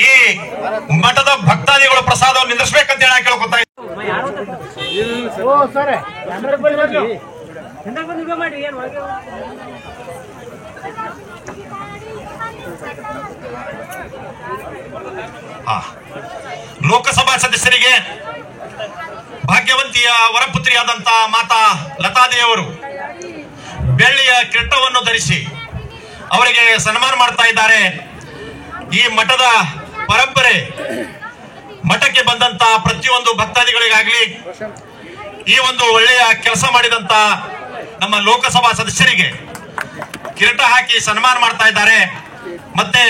ಈ ಮಠದ ಭಕ್ತಾದಿಗಳು ಪ್ರಸಾದವನ್ನು ನಿಲ್ಲಿಸಬೇಕಂತ ಹೇಳಿ ಕೇಳ್ಕೊತಾ ಲೋಕಸಭಾ ಸದಸ್ಯರಿಗೆ ಭಾಗ್ಯವಂತಿಯ ವರಪುತ್ರಿಯಾದಂತ ಮಾತಾ ಲತಾದೇವರು ಬೆಳ್ಳಿಯ ಕಿರೀಟವನ್ನು ಧರಿಸಿ ಅವರಿಗೆ ಸನ್ಮಾನ ಮಾಡ್ತಾ ಇದ್ದಾರೆ. ಈ ಮಠದ ಪರಂಪರೆ, ಮಠಕ್ಕೆ ಬಂದಂತ ಪ್ರತಿಯೊಂದು ಭಕ್ತಾದಿಗಳಿಗಾಗ್ಲಿ, ಈ ಒಂದು ಒಳ್ಳೆಯ ಕೆಲಸ ಮಾಡಿದಂತ ನಮ್ಮ ಲೋಕಸಭಾ ಸದಸ್ಯರಿಗೆ ಕಿರೀಟ ಹಾಕಿ ಸನ್ಮಾನ ಮಾಡ್ತಾ ಇದ್ದಾರೆ. ಮತ್ತೆ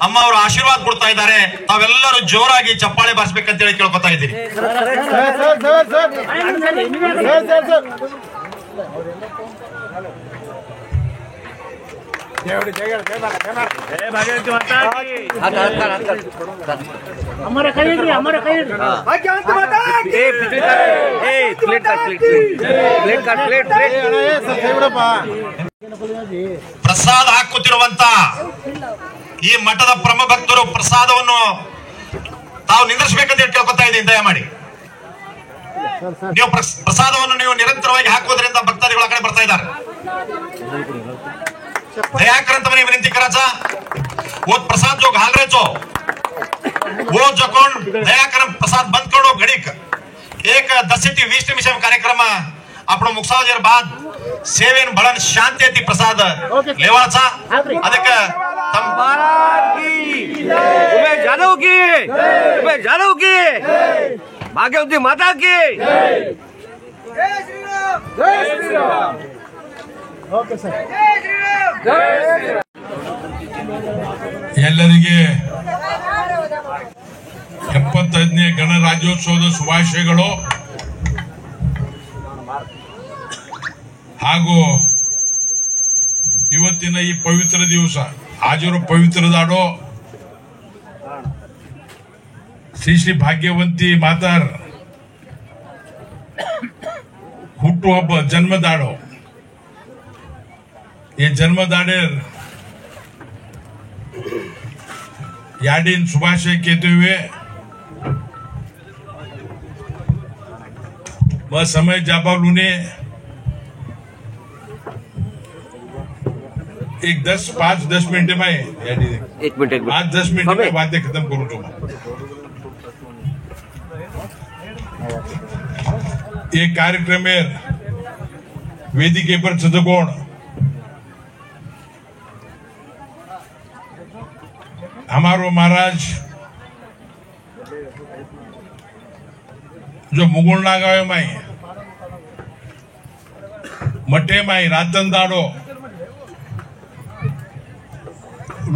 ಅಮ್ಮ ಅವರು ಆಶೀರ್ವಾದ ಕೊಡ್ತಾ ಇದ್ದಾರೆ. ತಾವೆಲ್ಲರೂ ಜೋರಾಗಿ ಚಪ್ಪಾಳೆ ಬಾರಿಸಬೇಕಂತ ಹೇಳಿ ಕೇಳ್ಕೊತಾ ಇದ್ದೀರಿ. ಪ್ರಸಾದ ಹಾಕುತ್ತಿರುವಂತ ಈ ಮಠದ ಪ್ರಮ ಭಕ್ತರು ಪ್ರಸಾದವನ್ನು ತಾವು ನಿಂದಿಸಬೇಕಂತ ಹೇಳಿ ಕೇಳ್ಕೊತಾ ಇದ್ದೀನಿ. ದಯಮಾಡಿ ನೀವು ಪ್ರಸಾದವನ್ನು ನೀವು ನಿರಂತರವಾಗಿ ಹಾಕುವುದರಿಂದ ಭಕ್ತಾದಿಗಳು ಆ ಕಡೆ ಬರ್ತಾ ಇದ್ದಾರೆ. दयाकरंत म्हणे विनंती करायचा. वो प्रसाद जो घालरेचो वो जो कोण दयाकरम प्रसाद बंद करो घडीक एक 10 ते 20 निमिष कार्यक्रम आपण मुक्सावजेर बाद सेवेन भळन शांती येती प्रसाद लेवाचा. ಅದಕ್ಕೆ महाराज की उमेश जाधव की भाग्यवती माता की जय श्री राम जय श्री राम. Okay sir. ಎಲ್ಲರಿಗೆ 75ನೇ ಗಣರಾಜ್ಯೋತ್ಸವದ ಶುಭಾಶಯಗಳು. ಹಾಗೂ ಇವತ್ತಿನ ಈ ಪವಿತ್ರ ದಿವಸ ಹಾಜರು ಪವಿತ್ರದಾಡೋ ಶ್ರೀ ಶ್ರೀ ಭಾಗ್ಯವಂತಿ ಮಾತಾರ್ ಹುಟ್ಟುಹಬ್ಬ ಜನ್ಮದಾಡೋ ये जन्मदाडेर याडीन शुभाशय कहते हुए वह समय जाबालू ने एक 5-10 मिनट में 5-10 मिनट में बातें खत्म करूँ तो ये कार्यक्रम में वेदिके पर सदगुण हमारो महाराज जो मुगुलना गावे माई मठे माई रातनदाड़ो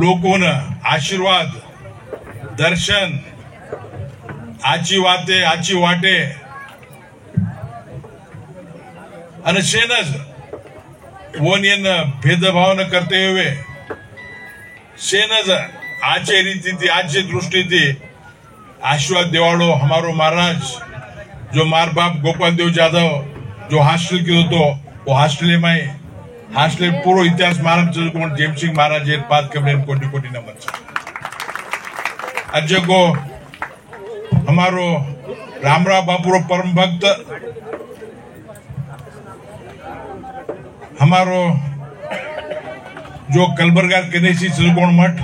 लोगों ने आशीर्वाद दर्शन आची वाते आची वाटे અને શેનજ વોનિયન ભેદભાવ ન કરते हुए શેનજ आचे रीति थी आचे दृष्टि थी आशीर्वाद देवाड़ो हमारो महाराज जो मार बाप गोपाल देव जाधव जो हॉस्टल की तो वो हॉस्टल में हॉस्टल पूरा इतिहास महाराज जेम सिंह महाराज पाद कमरे कोटि कोटि नमन अजय को हमारो रामराव बापू परम भक्त हमारो जो कलबरगा कनेसी सिलगोण मठ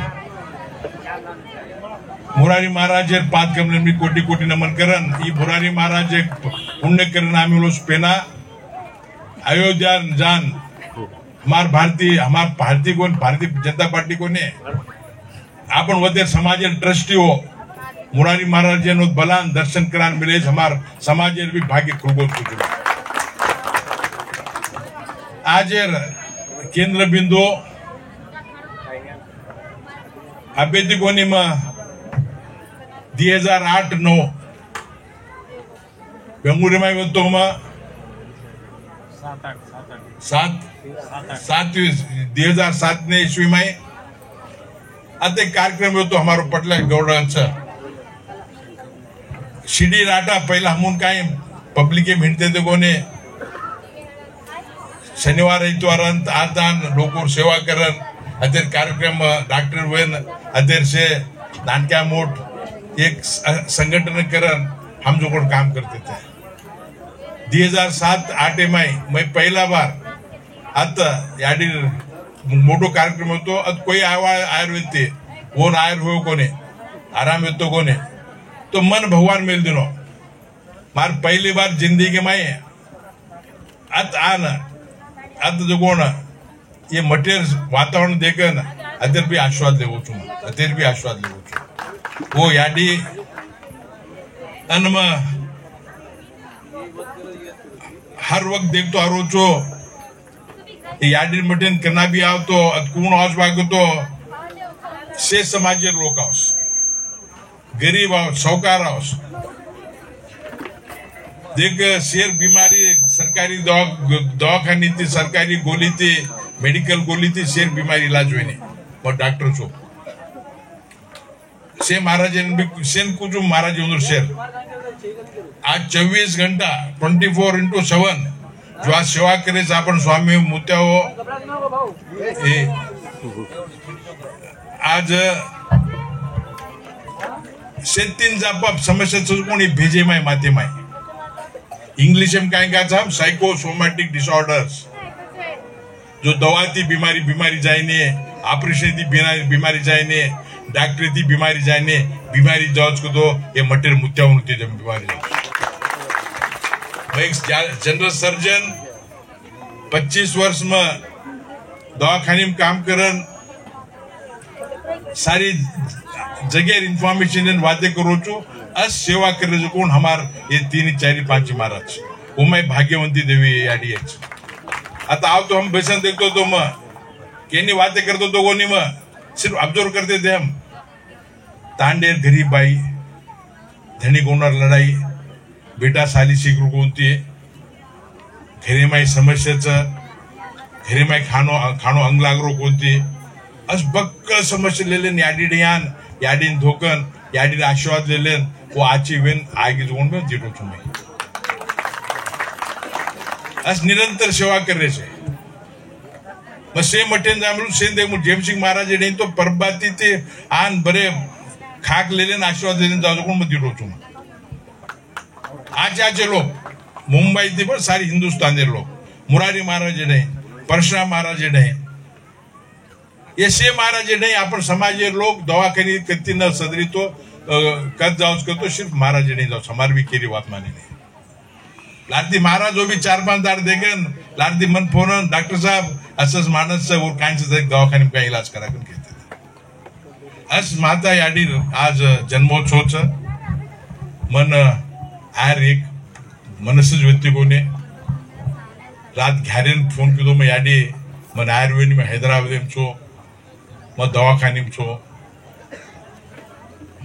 मुरारी महाराज पाद कमले में कोटि कोटि नमन करन. ये मुरारी महाराज पुण्य करन आम्ही लोग पेना अयोध्या जान हमार भारतीय जनता पार्टी को ने आपण वते समाज ट्रस्टी हो मुरारी महाराज नो बलान दर्शन करान मिले हमार समाज भी भाग्य खुलगोत कुछ आज केंद्र बिंदु अभ्यर्थी कोणी 2008-9 बेंगुरी में तो हम 2007 ने ईस्वी में अते कार्यक्रम होतो हमारो पटला गौडांचा शिडी राटा पहिला हमून काय पब्लिक मिळते ते कोणे शनिवार इतवारांत आदान लोकों सेवा करन अदर कार्यक्रम डॉक्टर वेन अदर से नानक्या मोठ एक संघटन करण हम जो काम करते थे 2007-8 मैं पहला बार आता याडी मोटो कार्यक्रम होतो अत कोई आयुर्वेद ते वो आयर हो कोने आराम येतो कोने तो मन भगवान मिल दिनो मार पहली बार जिंदगी में अत आना अत जो कोण ये मटेरियल वातावरण देखन अदर भी आश्वाद लेवो छु अदर भी आश्वाद लेवो छु वो याडी अनमा हर वक्त देखतो आ रो छो याडी मटेन करना भी आवतो कोण आवाज वागतो से समाजेर लोक आवस गरीब आवस सावकार आवस देख शेर बीमारी सरकारी दवाखानी थी सरकारी गोली थी मेडिकल गोली थी शेर बीमारी इलाज हुई नहीं और डॉक्टर छो से महाराज सेन कुछ महाराज उधर शेर आज 24 घंटा 24/7 जो आज सेवा करे आपण स्वामी मुत्या हो आज शेतीन जापाप समस्या कोणी भेजे माय माते माय इंग्लिश में काय का साइकोसोमैटिक डिसऑर्डर्स जो दवा थी बीमारी जायने ऑपरेशन थी बीमारी जायने डॉक्टर थी बीमारी जायने बीमारी जांच को दो ये मटेर मुत्या होती है जब बीमारी एक जनरल सर्जन 25 वर्ष में दवाखाने में काम करन सारी जगह इंफॉर्मेशन बातें करो छो अस सेवा करे जो कोण हमार ये 3-4-5 महाराज वो मैं भाग्यवंती देवी याडी आता आओ तो हम बेसन देखतो तो म केनी बातें करतो तो कोणी म सिर्फ ऑब्जर्व करते थे हम तांडेर गरीब बाई धनी गोणार लढाई बेटा साली शिकरू कोणती घरे माई समस्याचं घरे माई खाणो अंग लागरो कोणती अस बक्कळ समस्या लेलेन याडीन धोकन याडीन आशीर्वाद लेलेन वो आची वेन आगे जोन में जीरो तुम्हें अस निरंतर सेवा करे छे मसे मटेन जामलू सेन देख मु जेम सिंह महाराज ने तो परबाती ते आन बरे खाक लेलेन आशीर्वाद लेलेन जाऊ कोण मत जीरो तुम आचे लोग मुंबई थे पण सारी हिंदुस्तान दे लोग मुरारी महाराज ने परशुराम महाराज ने ये से महाराज ने आपण समाजे लोग दवाखानी कत्ती न सदरी तो कद जाओ करतो सिर्फ महाराज नहीं जाओ हमारी भी केरी बात मानी नहीं लारती महाराज वो भी 4-5 दार देगन लारती मन फोन डॉक्टर साहब असस मानस से वो कैंसर दवाखाने में का इलाज करा कर कहते थे अस माता याडी आज जन्मोत्सव मन आर एक मनसज व्यक्ति को ने रात 11 फोन किलो में याडी मन आयुर्वेद में हैदराबाद में छो मैं दवाखाने में छो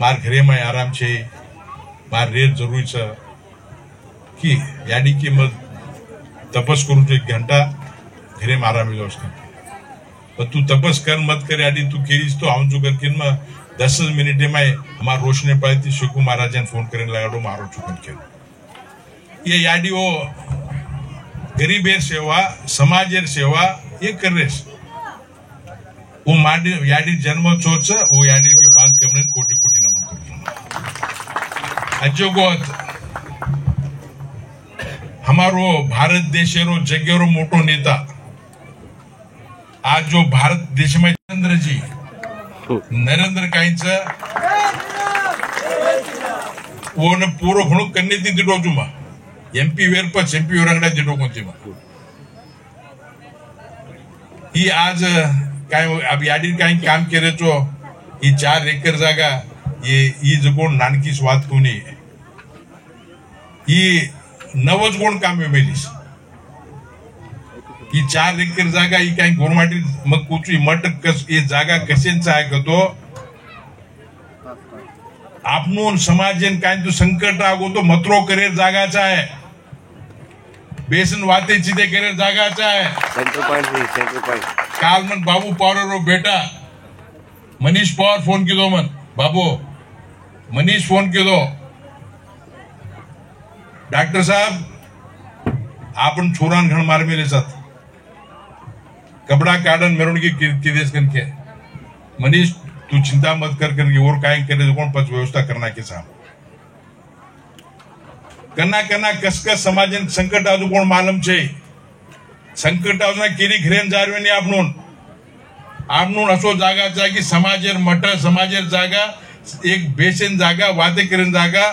मार घरे में आराम छे मार रेट जरूरी छे कि याडी की मत तपस करू तो 1 घंटा घरे में आराम मिलो पर तू तपस कर मत कर याडी तू केरीस तो हम जो करके में 10 मिनट में हमार रोशनी पड़ी थी शिकू महाराज ने फोन करने लगाड़ो मारो चुकन के ये याडी वो गरीबेर सेवा समाजेर सेवा ये कर रहे वो माडी याडी जन्मोत्सव छे वो याडी के पाद कमने कोटि नमन करू अजोगोत हमारो भारत देशेरो जगेरो मोटो नेता आज जो भारत देश में नरेंद्र काहींच वो न पूरो घणो कन्ने ती दिडो जुमा एमपी वेरपच एमपी वरंगडा दिडो कोणती मा ही आज काय अब याडी काय काम करे तो ही 4 एकर जागा ये जो कोण नानकी स्वाद कोणी ही 9 कोण काम मेलीस ही 4 एकर जागा ही काय गोरमाटी मग कुचू मट कस ये जागा कशेंचा आहे तो आपनोन समाजन काय तो संकट आगो तो मतरो करे जागाचा आहे बेसन वाते चिते करे जागाचा आहे सेंटर पॉइंट काल मन बाबू पवार बेटा मनीष पवार फोन किदो मन बाबू मनीष फोन किदो डॉक्टर साहब आपण छोरान घण मार मेले साथ कपड़ा काढन मिरवणुकी किदेस कनके मनीष तू चिंता मत कर करके और काय करे तो कौन पच व्यवस्था करना के साम करना कसकस समाज संकट आजू कोण मालूम छे संकट आजना केरी घरेन जारवेनी आपणून असो जागा चा की समाजेर मठ समाजेर जागा एक बेसेन जागा वाते करेन जागा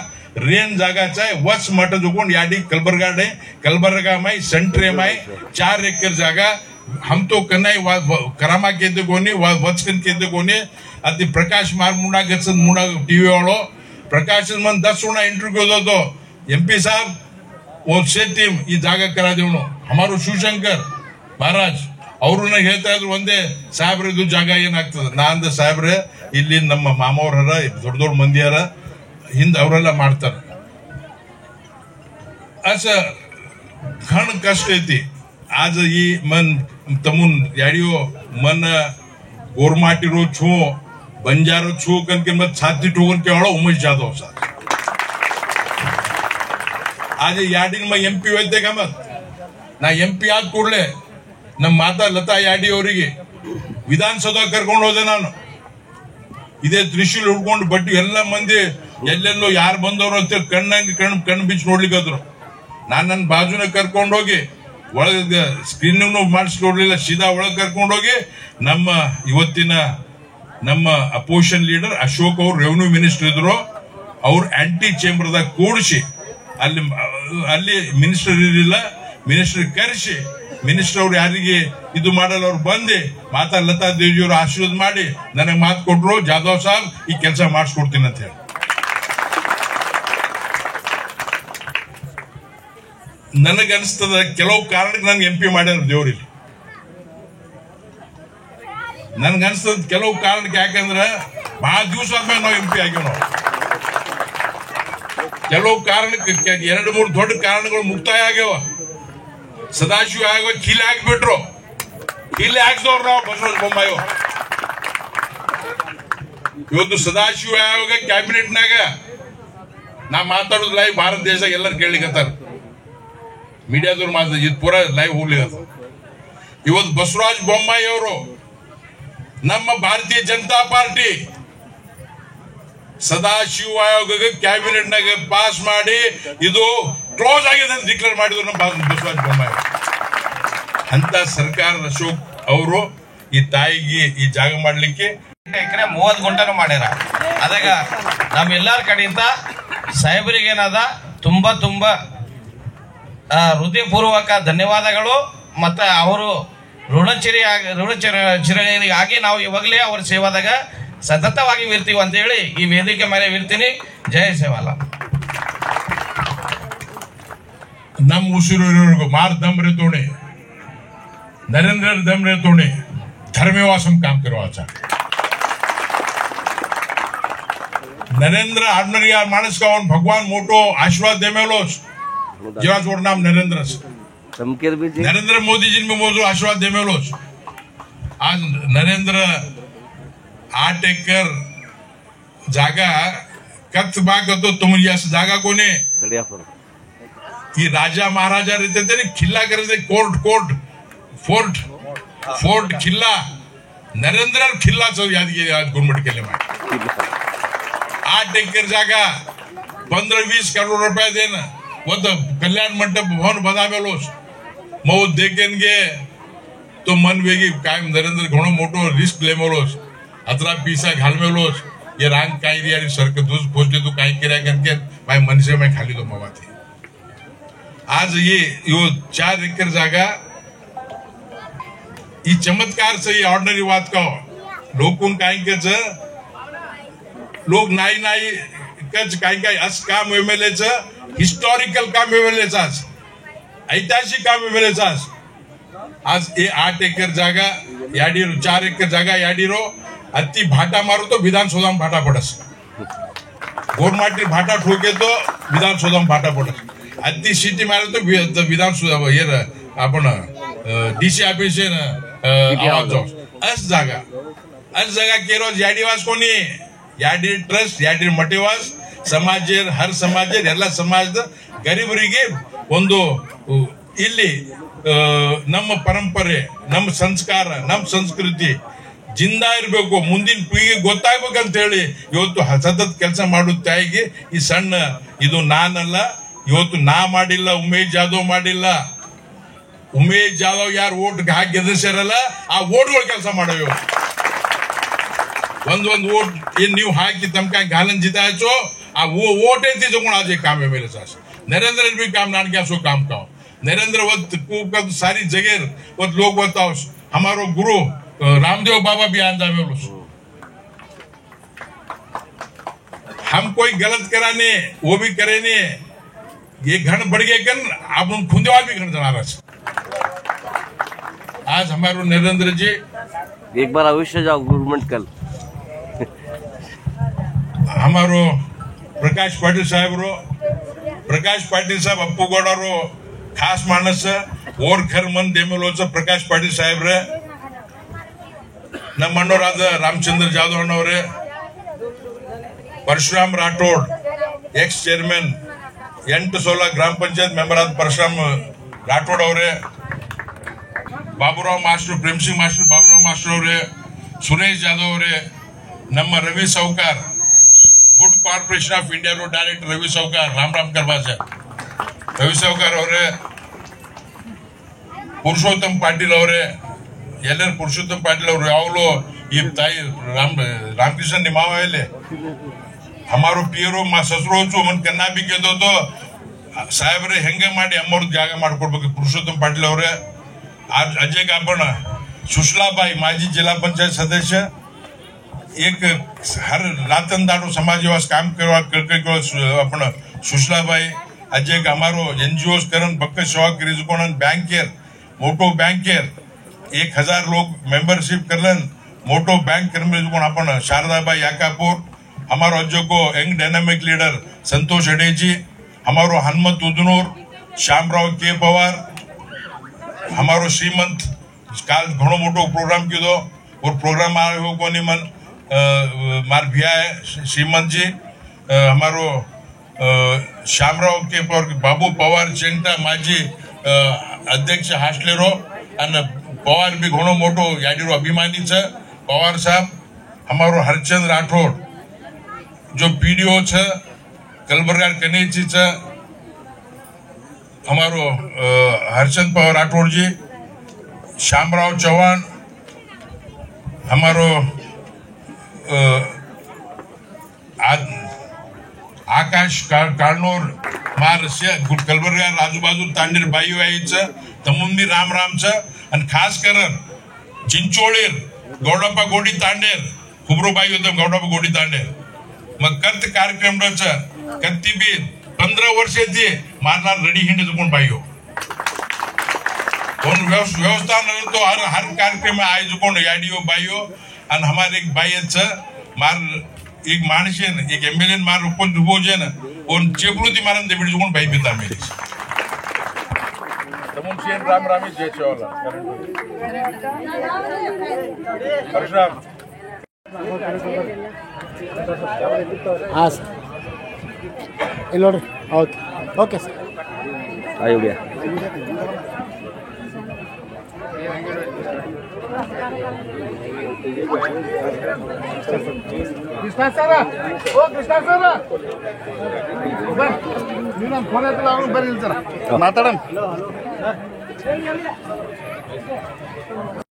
रेन जागा चाहे वच मठ जो याडी कलबर्गा माई सेंट्रे माई 4 एकर जागा हम तो कनाई करामा केते कोनी वचकन केते कोनी अति प्रकाश मार मुंडा गसन मुंडा टीवी वालो प्रकाश मन 10 उना इंटरव्यू दो तो एमपी साहब वो से टीम ಈ ಜಾಗ ಕರಾ ದೇವನು हमारो ಶಿವಶಂಕರ್ ಮಹಾರಾಜ್ ಅವ್ರನ್ನ ಹೇಳ್ತಾ ಇದ್ರು ಒಂದೇ ಸಾಹೇಬ್ರದು ಜಾಗ ಏನಾಗ್ತದೆ ನಾಂದ ಸಾಹೇಬ್ರೆ ಇಲ್ಲಿ ನಮ್ಮ ಮಾಮವರರ ದೊಡ್ಡ ಮಂದಿಯಾರ ಹಿಂದ ಅವರೆಲ್ಲ ಮಾಡ್ತಾರೆ असं घण कष्ट येते आज ही मन तमुन याडियो मन गोरमाटीरो छो बंजारो छो कनके मत छाती ठोकन के वाला उमेश जाधव सा आज याडिन में एमपी वैद्य का मत ना एमपी आद ಕೂಡಲೇ ನಮ್ಮ ಮಾತಾ ಲತಾ ಯಾಡಿ ಅವರಿಗೆ ವಿಧಾನಸೌಧ ಕರ್ಕೊಂಡು ಹೋದೆ ನಾನು ಇದೇ ತ್ರಿಶೂಲ್ ಹುಡ್ಕೊಂಡು ಬಟ್ಟು ಎಲ್ಲ ಮಂದಿ ಎಲ್ಲೆಲ್ಲೋ ಯಾರು ಬಂದವರು ಅಂತ ಕಣ್ಣು ಬಿಚ್ಚಿ ನೋಡ್ಲಿಕ್ಕದ್ರು ನಾನು ನನ್ನ ಬಾಜುನ ಕರ್ಕೊಂಡು ಹೋಗಿ ಒಳಗೆ ಸ್ಕ್ರೀನಿಂಗ್ ಮಾಡಿಸಿ ನೋಡ್ಲಿಲ್ಲ ಸೀದಾ ಒಳಗೆ ಕರ್ಕೊಂಡು ಹೋಗಿ ನಮ್ಮ ಇವತ್ತಿನ ನಮ್ಮ ಅಪೋಸಿಷನ್ ಲೀಡರ್ ಅಶೋಕ್ ಅವರು ರೆವಿನ್ಯೂ ಮಿನಿಸ್ಟರ್ ಇದ್ರು ಅವ್ರು ಆಂಟಿ ಚೇಂಬರ್ದಾಗ ಕೂಡಿಸಿ ಅಲ್ಲಿ ಮಿನಿಸ್ಟರ್ ಇರಲಿಲ್ಲ ಮಿನಿಸ್ಟರ್ ಕರೆಸಿ ಮಿನಿಸ್ಟರ್ ಅವ್ರು ಯಾರಿಗೆ ಇದು ಮಾಡಲ್ಲ ಅವ್ರು ಬಂದು ಮಾತಾ ಲತಾ ದೇವಿ ಅವರು ಆಶೀರ್ವಾದ ಮಾಡಿ ನನಗೆ ಮಾತು ಕೊಟ್ರು ಜಾಧವ್ ಸಾಹೇಬ್ ಈ ಕೆಲಸ ಮಾಡಿಸ್ಕೊಡ್ತೀನಿ ಅಂತ ಹೇಳಿ ನನಗನ್ಸ್ತದ ಕೆಲವು ಕಾರಣಕ್ಕೆ ನನ್ಗೆ ಎಂಪಿ ಮಾಡ್ಯಾರ ದೇವ್ರಿಗೆ ನನ್ಗನ್ಸ್ತದ ಕೆಲವು ಕಾರಣಕ್ಕೆ ಯಾಕಂದ್ರೆ ಬಹಳ ದಿವಸ ಆದ್ಮೇಲೆ ನಾವು ಎಂಪಿ ಆಗ್ಯಾವ ನಾವು ಕೆಲವು ಕಾರಣಕ್ಕೆ 2-3 ದೊಡ್ಡ ಕಾರಣಗಳು ಮುಕ್ತಾಯ ಆಗ್ಯಾವ ಸದಾಶಿವ ಆಯೋಗ ಕಿಲೆ ಹಾಕ್ಬಿಟ್ರು ಕಿಲೆ ಹಾಕ್ದವ್ರು ನಾವು ಬಸವರಾಜ ಬೊಮ್ಮಾಯಿ ಇವತ್ತು ಸದಾಶಿವ ಆಯೋಗ ಕ್ಯಾಬಿನೆಟ್ನಾಗ ನಾ ಮಾತಾಡೋದು ಲೈವ್ ಭಾರತ ದೇಶದಾಗ ಎಲ್ಲರೂ ಕೇಳಲಿಕ್ಕತ್ತಾರ ಮೀಡಿಯಾದವ್ರು ಮಾತಾಡ ಇದು ಪೂರಾ ಲೈವ್ ಹೋಗ್ಲಿಕ್ಕತ್ತ ಇವತ್ತು ಬಸವರಾಜ ಬೊಮ್ಮಾಯಿ ಅವರು ನಮ್ಮ ಭಾರತೀಯ ಜನತಾ ಪಾರ್ಟಿ ಸದಾಶಿವ ಆಯೋಗ ಕ್ಯಾಬಿನೆಟ್ನಾಗ ಪಾಸ್ ಮಾಡಿ ಇದು ಕ್ಲೋಸ್ ಆಗಿದೆ ಅಂತ ಡಿಕ್ಲೇರ್ ಮಾಡಿದ್ರು ನಮ್ಮ ಬಸವರಾಜ ಬೊಮ್ಮಾಯಿ ಅಂತ ಸರ್ಕಾರದ ಅಶೋಕ್ ಅವರು ಈ ತಾಯಿಗೆ ಈ ಜಾಗ ಮಾಡ್ಲಿಕ್ಕೆ ಎಕರೆ 30 ಗುಂಟನು ಮಾಡ್ಯಾರ ಅದಾಗ ನಮ್ಮೆಲ್ಲರ ಕಡೆಯಿಂದ ಸಾಹೇಬರಿಗೆ ಏನದ ತುಂಬಾ ಹೃದಯಪೂರ್ವಕ ಧನ್ಯವಾದಗಳು ಮತ್ತೆ ಅವರು ಋಣಚಿರಿಯಾಗಿ ನಾವು ಇವಾಗಲೇ ಅವ್ರ ಸೇವಾದಾಗ ಸತತವಾಗಿ ಇರ್ತೀವಿ ಅಂತ ಹೇಳಿ ಈ ವೇದಿಕೆ ಮೇಲೆ ಇರ್ತೀನಿ. ಜಯ ಸೇವಾಲ. ನಮ್ಮ ಉಸಿರು मार दम रेतोणे नरेंद्र दम रेतोणे धर्मेवासम काम करवाचा नरेंद्र ऑर्डनरी माणूस का भगवान मोटो आशीर्वाद देमेलोस जेव्हा जोड नाम नरेंद्र नरेंद्र मोदीजी मोजो आशीर्वाद देमेलोस आज नरेंद्र 8 एकर जागा कच्च भाग होतो तुम्ही असं जागा कोणी की राजा महाराजा रहते थे खिल्ला करते कोर्ट फोर्ट खिल्ला नरेंद्र खिल्ला याद गुणमट केले 8 एकर जागा 15-20 करोड रुपये देणं होतं कल्याण मंडप भवन बनावेलोस मग देखेनगे तो मन वेगी काय नरेंद्र घणो मोठो रिस्क लेमेलोस 18 पैसा घालमेलोस ये रांग काय रे सरकार दूस पोचले तू काय केल्या करके माय मनसे में खाली तो मवाती आज ये 4 एकर जागा ही चमत्कार से ही ऑर्डनरी बात का लोकून काय लोक नाही कच काय अस काम एमएलएच हिस्टॉरिकल काम एमएलएच आज ऐतिहासिक काम एमएलएच आज ये 8 एकर जागा याडीरो 4 एकर जागा याडीरो अति भाटा मारो तो विधानसौधा में भाटा पड़स गोरमाटी भाटा ठोके तो विधानसौधा में भाटा पड़स अति सिटी मारे तो विधानसौधा ये आपण डीसी ऑफिस आवाज अस जागा केरो याडीवास कोणी याडी ट्रस्ट याडी मटेवास समाजेर हर समाजेर ಎಲ್ಲ ಸಮಾಜದ ಗರೀಬರಿಗೆ ಒಂದು ಇಲ್ಲಿ ನಮ್ಮ ಪರಂಪರೆ ನಮ್ಮ ಸಂಸ್ಕಾರ ನಮ್ಮ ಸಂಸ್ಕೃತಿ ಜಿಂದ ಇರಬೇಕು, ಮುಂದಿನ ಪೀಳಿಗೆ ಗೊತ್ತಾಗ್ಬೇಕಂತ ಹೇಳಿ ಇವತ್ತು ಸತತ ಕೆಲಸ ಮಾಡೋ ತಾಯಿಗೆ ಈ ಸಣ್ಣ ಇದು ನಾನಲ್ಲ, ಇವತ್ತು ನಾ ಮಾಡಿಲ್ಲ, ಉಮೇಶ್ ಜಾಧವ್ ಮಾಡಿಲ್ಲ. ಉಮೇಶ್ ಜಾಧವ್ ಯಾರು ಓಟ್ ಹಾಕಿ ಗೆದ್ದಿಸ್ಯಾರಲ್ಲ ಆ ಓಟ್ಗಳು ಕೆಲಸ ಮಾಡೋ ಒಂದ್ ಓಟ್ ಏನ್ ನೀವು ಹಾಕಿ तमका घालन जिताचो आ वो वोट है जो आज काम है मेरे साथ। नरेंद्र भी काम नान क्या सो काम का नरेंद्र वो सारी जगह वो लोग बताओ हमारो गुरु रामदेव बाबा भी आंदा में हम कोई गलत कराने वो भी करे नहीं, ये घन बढ़ गए कन आप खुंदेवाल भी घन जना रहा। आज हमारो नरेंद्र जी एक बार अवश्य जाओ गवर्नमेंट कल। हमारो प्रकाश पाटील साहेब अप्पू गौडरो खास मानस और खर मन देमेलोच प्रकाश पाटील साहेब रे ನಮ್ಮ ಅಣ್ಣವರಾದ ರಾಮಚಂದ್ರ ಜಾಧವ್ ಅಣ್ಣವರೇ, ಪರಶುರಾಮ್ ರಾಠೋಡ್ ಎಕ್ಸ್ ಚೇರ್ಮನ್ 8-16 ಗ್ರಾಮ ಪಂಚಾಯತ್ ಮೆಂಬರ್ ಆದ ಪರಶುರಾಮ್ ರಾಠೋಡ್ ಅವರೇ, Baburao master Prem Singh master Baburao master ಅವರೇ, ಸುರೇಶ್ ಜಾಧವ್ ಅವರೇ, ನಮ್ಮ Ravi Sowkar Food Corporation of India रो डायरेक्टर रवि सौकार राम करवाज रवि सौकार ಅವರೇ, पुरुषोत्तम पाटिल ಅವರೇ, ಎಲ್ಲರ पुरुषोत्तम पाटिल ಅವರು ಯಾವಾಗಲೂ ಈ ತಾಯಿ रामकृष्ण निमावे हमारो पियरो मा ससुरोचु मन कन्ना भी केदो तो साहेबरे ಹೆಂಗೆ ಮಾಡಿ ಅಮ್ಮರ ಜಾಗ ಮಾಡ್ಕೊಡ್ಬೇಕು पुरुषोत्तम पाटिल ಅವರೇ। अजय आपण सुशलाबाई माजी जिला पंचायत सदस्य एक हर रातन दाड़ो समाज विकास काम करवा अपन सुशलाबाई अजय हमारो एनजीओ करन बक्क सेवा करीजकोणन बैंकेर मोटो बैंकेर 1000 लोग मेंबरशिप करलन मोटो बैंक कर्मचारी अपन शारदाबाई याकापुर, हमारो अज्जो को यंग डायनामिक लीडर संतोष अडेजी, हमारो हनुमत उदनूर, श्यामराव के पवार, हमारो श्रीमंत काल घणो मोटो प्रोग्राम कीधो और प्रोग्राम आयो कोनी मन मार भिया है श्रीमंत जी, हमारो श्यामराव के बाबू पवार चेंटा माजी अध्यक्ष हास्लेरो અને पवार भी घणो मोटो याडीरो अभिमानी छे पवार साहब, हमारो हरचंद राठौड़ जो पीडीओ छे कलबरगार कनेची छे, हमारो हरचंद पवार राठौड़ जी, श्यामराव चौहान, हमारो आकाश काळनोर मार कलबरगार आजूबाजू तांडेर बाई तमुंदी राम आणि खास करून चिंचोळीर गौडप्पा गोडी तांडेर खुबरो बाई होतं गौडप्पा गोडी तांडेर मग कत कार्यक्रम कत्ती बी 15 वर्षाची मारणार रडी हिंड कोण बाई हो व्यवस्था तो हर कार्यक्रम आयोजकों याडियो बाईओ आणि हमारे एक बाई मार एक माणसेन एक एमएलए मार उपन दुबोजेन और चेपलुती मारन दे बिडी कोण बाई बिता मेरी तमन शेन राम रामी जय चोला परशुराम हां इल्लोडी ओके सर आयो गया कृष्णा सर ओ कृष्णा सर ನೀನು ಫೋನ್ ಎತ್ತಲ್ಲ ಅವನು ಬರೀ ಸರ್ ಮಾತಾಡೋಣ